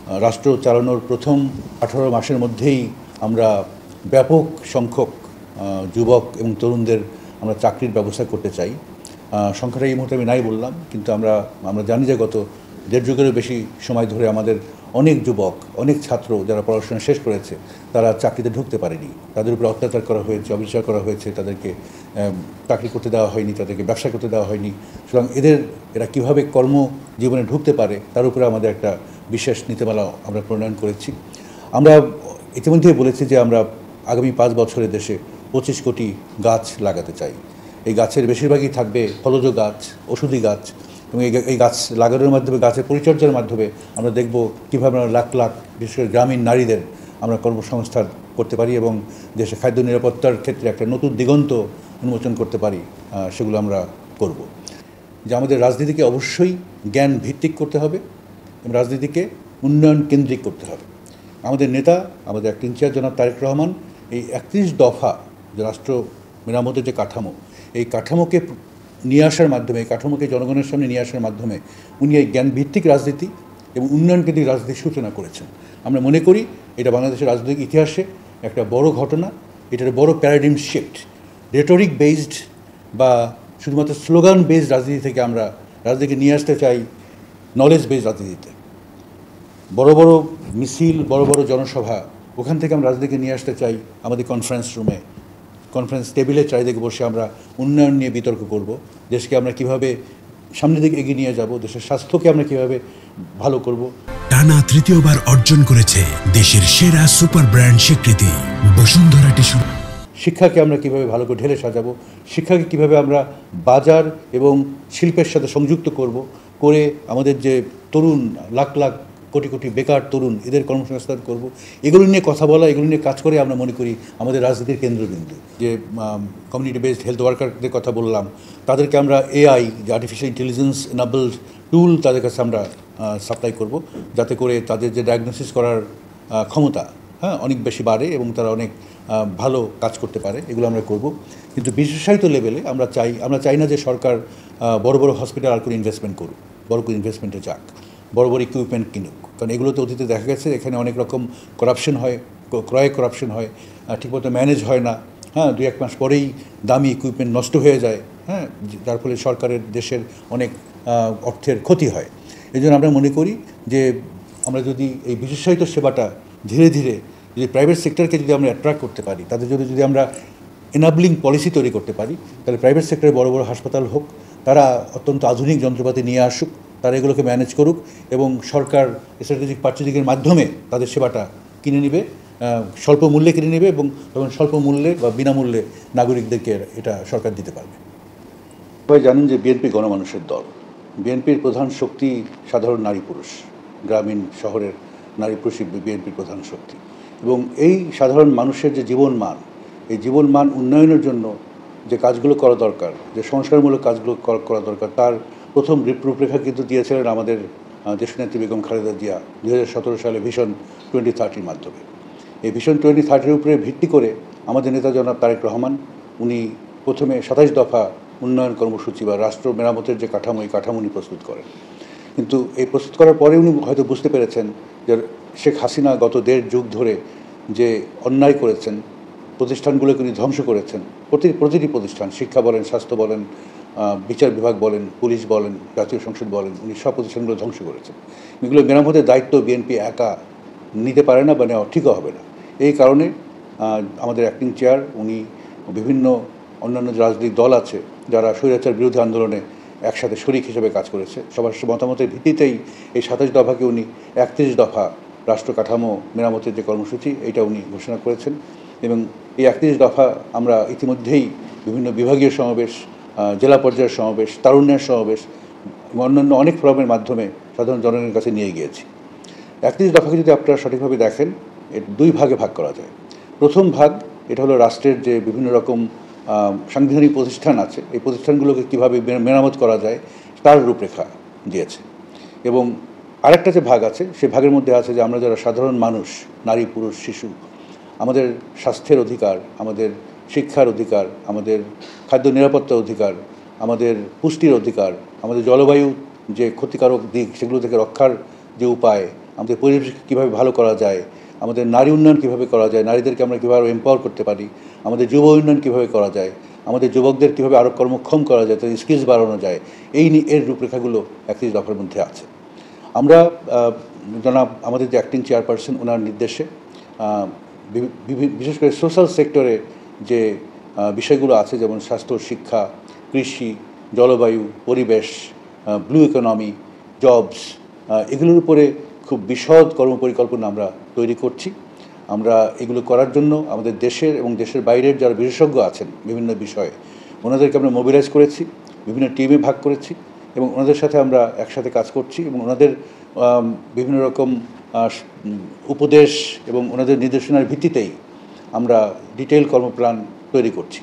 রাষ্ট্র চালানোর প্রথম 18 মাসের মধ্যেই আমরা ব্যাপক সংখ্যক যুবক এবং তরুণদের আমরা চাকরির ব্যবস্থা করতে চাই। সংখ্যাটা এই মুহূর্তে আমি নাই বললাম, কিন্তু আমরা জানি যে গত দেড় যুগেরও বেশি সময় ধরে আমাদের অনেক যুবক, অনেক ছাত্র যারা পড়াশোনা শেষ করেছে তারা চাকরিতে ঢুকতে পারেনি। তাদের উপরে অত্যাচার করা হয়েছে, অবিচার করা হয়েছে, তাদেরকে চাকরি করতে দেওয়া হয়নি, তাদেরকে ব্যবসা করতে দেওয়া হয়নি। সুতরাং এরা কীভাবে কর্মজীবনে ঢুকতে পারে তার উপরে আমাদের একটা বিশেষ নীতিমালা আমরা প্রণয়ন করেছি। আমরা ইতিমধ্যেই বলেছি যে আমরা আগামী 5 বছরে দেশে 25 কোটি গাছ লাগাতে চাই। এই গাছের বেশিরভাগই থাকবে ফলজ গাছ, ওষুধি গাছ, এবং এই গাছ লাগানোর মাধ্যমে, গাছের পরিচর্যার মাধ্যমে আমরা দেখব কীভাবে আমরা লাখ লাখ বিশেষ করে গ্রামীণ নারীদের আমরা কর্মসংস্থান করতে পারি এবং দেশে খাদ্য নিরাপত্তার ক্ষেত্রে একটা নতুন দিগন্ত উন্মোচন করতে পারি, সেগুলো আমরা করব। যে আমাদের রাজনীতিকে অবশ্যই জ্ঞান ভিত্তিক করতে হবে এবং রাজনীতিকে উন্নয়ন কেন্দ্রিক করতে হবে। আমাদের নেতা, আমাদের অ্যাক্টিং চেয়ার জনাব তারেক রহমান এই 31 দফা যে রাষ্ট্র মেরামতের যে কাঠামো, এই কাঠামোকে নিয়ে আসার মাধ্যমে, এই কাঠামোকে জনগণের সামনে নিয়ে আসার মাধ্যমে উনি এই জ্ঞানভিত্তিক রাজনীতি এবং উন্নয়ন কেন্দ্রিক রাজনীতির সূচনা করেছেন। আমরা মনে করি এটা বাংলাদেশের রাজনৈতিক ইতিহাসে একটা বড় ঘটনা, এটার বড় প্যারাডিম শিফট। রেটরিক বেসড বা শুধুমাত্র স্লোগান বেসড রাজনীতি থেকে আমরা রাজনীতিকে নিয়ে আসতে চাই নলেজ বেসড রাজনীতিতে। বড় বড় মিছিল, বড় বড় জনসভা, ওখান থেকে আমরা রাজনীতিকে নিয়ে আসতে চাই আমাদের কনফারেন্স রুমে, কনফারেন্স টেবিলের চারিদিকে বসে আমরা উন্নয়ন নিয়ে বিতর্ক করব। দেশকে আমরা কিভাবে সামনের দিকে এগিয়ে নিয়ে যাব, দেশের স্বাস্থ্যকে আমরা কিভাবে ভালো করব। টানা তৃতীয়বার অর্জন করেছে দেশের সেরা সুপার ব্র্যান্ড স্বীকৃতি বসুন্ধরা টিস্যু। শিক্ষাকে আমরা কিভাবে ভালো করে ঢেলে সাজাবো, শিক্ষাকে কিভাবে আমরা বাজার এবং শিল্পের সাথে সংযুক্ত করে আমাদের যে তরুণ, লাখ লাখ কোটি কোটি বেকার তরুণ, এদের কর্মসংস্থান করব, এগুলো নিয়ে কথা বলা, এগুলো নিয়ে কাজ করে আমরা মনে করি আমাদের রাজনীতির কেন্দ্রবিন্দু। যে কমিউনিটি বেসড হেলথ ওয়ার্কারদের কথা বললাম, তাদেরকে আমরা এআই, যে আর্টিফিশিয়াল ইন্টেলিজেন্স এনাবলড টুল, তাদের কাছে আমরা সাপ্লাই করব, যাতে করে তাদের যে ডায়াগনোসিস করার ক্ষমতা অনেক বেশি বাড়ে এবং তারা অনেক ভালো কাজ করতে পারে, এগুলো আমরা করব। কিন্তু বিশেষায়িত লেভেলে আমরা চাই না যে সরকার বড় বড় হসপিটাল আর কোনো ইনভেস্টমেন্ট করুক, বড় কোনো ইনভেস্টমেন্টে যাক, বড় বড় ইকুইপমেন্ট কিনুক। কারণ এগুলোতে অতীতে দেখা গেছে এখানে অনেক রকম করাপশন হয়, করাপশন হয়, ঠিকমতো ম্যানেজ হয় না। 2-1 মাস পরেই দামি ইকুইপমেন্ট নষ্ট হয়ে যায়, যার ফলে সরকারের, দেশের অনেক অর্থের ক্ষতি হয়। এই জন্য আমরা মনে করি যে আমরা যদি এই বিশেষায়িত সেবাটা ধীরে ধীরে যদি প্রাইভেট সেক্টরকে যদি আমরা অ্যাট্রাক্ট করতে পারি, তাদের জন্য যদি আমরা এনাবলিং পলিসি তৈরি করতে পারি, তাহলে প্রাইভেট সেক্টরে বড় বড় হাসপাতাল হোক, তারা অত্যন্ত আধুনিক যন্ত্রপাতি নিয়ে আসুক, তারা এগুলোকে ম্যানেজ করুক এবং সরকার স্ট্র্যাটেজিক পারচেজিংয়ের মাধ্যমে তাদের সেবাটা কিনে নেবে, স্বল্প মূল্যে কিনে নেবে এবং তখন স্বল্প মূল্যে বা বিনামূল্যে নাগরিকদেরকে এটা সরকার দিতে পারবে। সবাই জানেন যে বিএনপি গণমানুষের দল। বিএনপির প্রধান শক্তি সাধারণ নারী পুরুষ, গ্রামীণ শহরের নারী পুরুষই বিএনপির প্রধান শক্তি। এবং এই সাধারণ মানুষের যে জীবনমান, এই জীবনমান উন্নয়নের জন্য যে কাজগুলো করা দরকার, যে সংস্কারমূলক কাজগুলো করা দরকার, তার প্রথম রূপরেখা কিন্তু দিয়েছিলেন আমাদের দেশনেত্রী বেগম খালেদা জিয়া 2017 সালে ভিশন 2030 মাধ্যমে। এই ভিশন 2030 উপরে ভিত্তি করে আমাদের নেতা জনাব তারেক রহমান উনি প্রথমে 27 দফা উন্নয়ন কর্মসূচি বা রাষ্ট্র মেরামতের যে কাঠামো, এই কাঠামো উনি প্রস্তুত করেন। কিন্তু এই প্রস্তুত করার পরে উনি হয়তো বুঝতে পেরেছেন যে শেখ হাসিনা গত 1.5 যুগ ধরে যে অন্যায় করেছেন, প্রতিষ্ঠানগুলোকে উনি ধ্বংস করেছেন। প্রতিটি প্রতিষ্ঠান, শিক্ষা বলেন, স্বাস্থ্য বলেন, বিচার বিভাগ বলেন, পুলিশ বলেন, জাতীয় সংসদ বলেন, উনি সব প্রতিষ্ঠানগুলো ধ্বংস করেছেন। এগুলো মেরামতের দায়িত্ব বিএনপি একা নিতে পারে না বা নেওয়া ঠিকও হবে না। এই কারণে আমাদের অ্যাক্টিং চেয়ার উনি বিভিন্ন অন্যান্য রাজনৈতিক দল আছে যারা স্বৈরাচার বিরোধী আন্দোলনে একসাথে শরিক হিসেবে কাজ করেছে, সবার মতামতের ভিত্তিতেই এই 27 দফাকে উনি 31 দফা রাষ্ট্র কাঠামো মেরামতের যে কর্মসূচি, এটা উনি ঘোষণা করেছেন। এবং এই 31 দফা আমরা ইতিমধ্যেই বিভিন্ন বিভাগীয় সমাবেশ, জেলা পর্যায়ের সমাবেশ, তারুণ্যের সমাবেশ এবং অন্যান্য অনেক ফোরামের মাধ্যমে সাধারণ জনগণের কাছে নিয়ে গিয়েছি। 31 দফাকে যদি আপনারা সঠিকভাবে দেখেন, এর 2 ভাগে ভাগ করা যায়। প্রথম ভাগ, এটা হলো রাষ্ট্রের যে বিভিন্ন রকম সাংবিধানিক প্রতিষ্ঠান আছে, এই প্রতিষ্ঠানগুলোকে কীভাবে মেরামত করা যায় তার রূপরেখা দিয়েছে। এবং আরেকটা যে ভাগ আছে, সে ভাগের মধ্যে আছে যে আমরা যারা সাধারণ মানুষ, নারী পুরুষ শিশু, আমাদের স্বাস্থ্যের অধিকার, আমাদের শিক্ষার অধিকার, আমাদের খাদ্য নিরাপত্তার অধিকার, আমাদের পুষ্টির অধিকার, আমাদের জলবায়ু যে ক্ষতিকারক দিক সেগুলো থেকে রক্ষার যে উপায়, আমাদের পরিবেশকে কীভাবে ভালো করা যায়, আমাদের নারী উন্নয়ন কীভাবে করা যায়, নারীদেরকে আমরা কীভাবে এম্পাওয়ার করতে পারি, আমাদের যুব উন্নয়ন কীভাবে করা যায়, আমাদের যুবকদের কীভাবে আরও কর্মক্ষম করা যায়, তাদের স্কিলস বাড়ানো যায়, এর রূপরেখাগুলো 31 দফার মধ্যে আছে। আমরা জনাব আমাদের যে অ্যাক্টিং চেয়ারপারসন ওনার নির্দেশে বিশেষ করে সোশ্যাল সেক্টরে যে বিষয়গুলো আছে, যেমন স্বাস্থ্য, শিক্ষা, কৃষি, জলবায়ু, পরিবেশ, ব্লু ইকোনমি, জবস, এগুলোর উপরে খুব বিশদ কর্মপরিকল্পনা আমরা তৈরি করছি। আমরা এগুলো করার জন্য আমাদের দেশের এবং দেশের বাইরের যারা বিশেষজ্ঞ আছেন বিভিন্ন বিষয়ে, ওনাদেরকে আমরা মোবিলাইজ করেছি, বিভিন্ন টিমে ভাগ করেছি এবং ওনাদের সাথে আমরা একসাথে কাজ করছি এবং ওনাদের বিভিন্ন রকম উপদেশ এবং ওনাদের নির্দেশনার ভিত্তিতেই আমরা ডিটেইল কর্মপ্ল্যান তৈরি করছি।